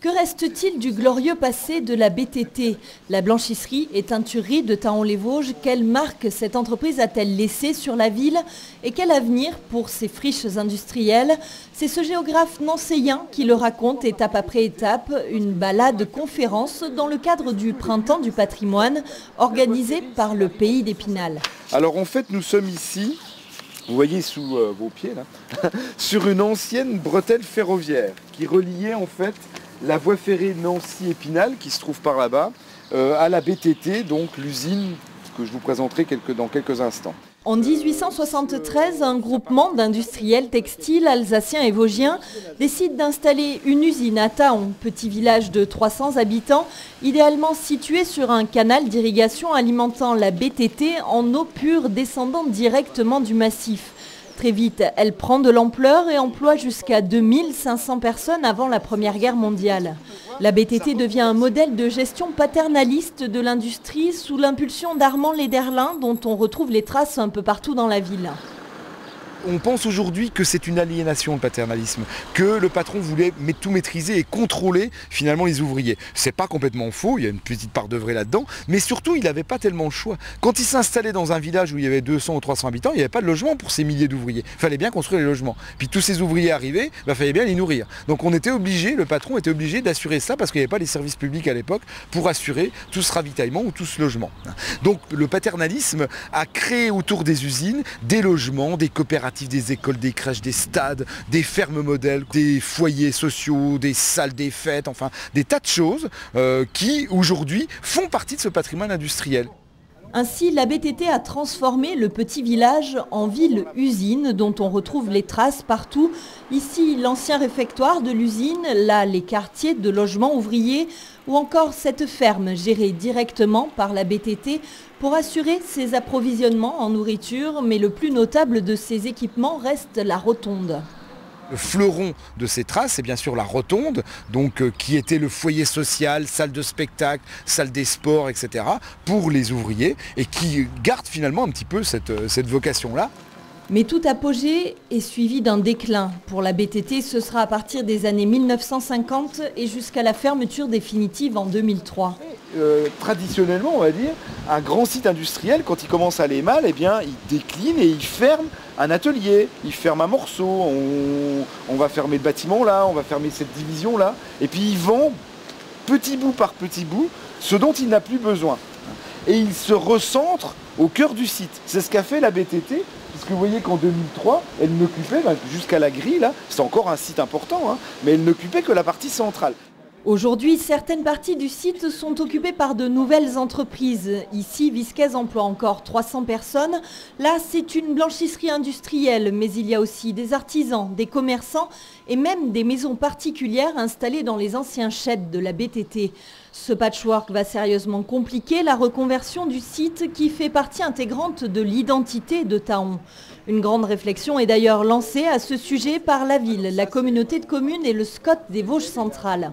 Que reste-t-il du glorieux passé de la BTT? La blanchisserie et teinturerie de Thaon-les-Vosges, quelle marque cette entreprise a-t-elle laissée sur la ville et quel avenir pour ces friches industrielles? C'est ce géographe nancéien qui le raconte étape après étape, une balade conférence dans le cadre du Printemps du patrimoine organisé par le Pays d'Épinal. Alors en fait nous sommes ici, vous voyez sous vos pieds là, sur une ancienne bretelle ferroviaire qui reliait en fait la voie ferrée Nancy-Épinal qui se trouve par là-bas à la BTT, donc l'usine que je vous présenterai dans quelques instants. En 1873, un groupement d'industriels textiles alsaciens et vosgiens décide d'installer une usine à Thaon, petit village de 300 habitants, idéalement situé sur un canal d'irrigation alimentant la BTT en eau pure descendant directement du massif. Très vite, elle prend de l'ampleur et emploie jusqu'à 2500 personnes avant la Première Guerre mondiale. La BTT devient un modèle de gestion paternaliste de l'industrie sous l'impulsion d'Armand Lederlin, dont on retrouve les traces un peu partout dans la ville. On pense aujourd'hui que c'est une aliénation le paternalisme, que le patron voulait tout maîtriser et contrôler finalement les ouvriers. C'est pas complètement faux, il y a une petite part de vrai là-dedans, mais surtout il n'avait pas tellement le choix. Quand il s'installait dans un village où il y avait 200 ou 300 habitants, il n'y avait pas de logement pour ces milliers d'ouvriers. Il fallait bien construire les logements. Puis tous ces ouvriers arrivaient, il fallait bien les nourrir. Donc on était obligé, le patron était obligé d'assurer ça parce qu'il n'y avait pas les services publics à l'époque pour assurer tout ce ravitaillement ou tout ce logement. Donc le paternalisme a créé autour des usines des logements, des coopératives, des écoles, des crèches, des stades, des fermes modèles, des foyers sociaux, des salles des fêtes, enfin des tas de choses qui aujourd'hui font partie de ce patrimoine industriel. Ainsi, la BTT a transformé le petit village en ville-usine dont on retrouve les traces partout. Ici, l'ancien réfectoire de l'usine, là, les quartiers de logements ouvriers ou encore cette ferme gérée directement par la BTT pour assurer ses approvisionnements en nourriture. Mais le plus notable de ces équipements reste la rotonde. Le fleuron de ces traces, c'est bien sûr la rotonde, donc, qui était le foyer social, salle de spectacle, salle des sports, etc. pour les ouvriers et qui garde finalement un petit peu cette vocation-là. Mais tout apogée est suivi d'un déclin. Pour la BTT, ce sera à partir des années 1950 et jusqu'à la fermeture définitive en 2003. Traditionnellement, on va dire, un grand site industriel, quand il commence à aller mal, eh bien, il décline et il ferme un atelier, il ferme un morceau, on va fermer le bâtiment là, on va fermer cette division là, et puis il vend petit bout par petit bout ce dont il n'a plus besoin. Et il se recentre au cœur du site. C'est ce qu'a fait la BTT, puisque vous voyez qu'en 2003, elle n'occupait, jusqu'à la grille là, c'est encore un site important, hein, mais elle n'occupait que la partie centrale. Aujourd'hui, certaines parties du site sont occupées par de nouvelles entreprises. Ici, Visquez emploie encore 300 personnes. Là, c'est une blanchisserie industrielle, mais il y a aussi des artisans, des commerçants et même des maisons particulières installées dans les anciens sheds de la BTT. Ce patchwork va sérieusement compliquer la reconversion du site qui fait partie intégrante de l'identité de Thaon. Une grande réflexion est d'ailleurs lancée à ce sujet par la ville, la communauté de communes et le SCOT des Vosges centrales.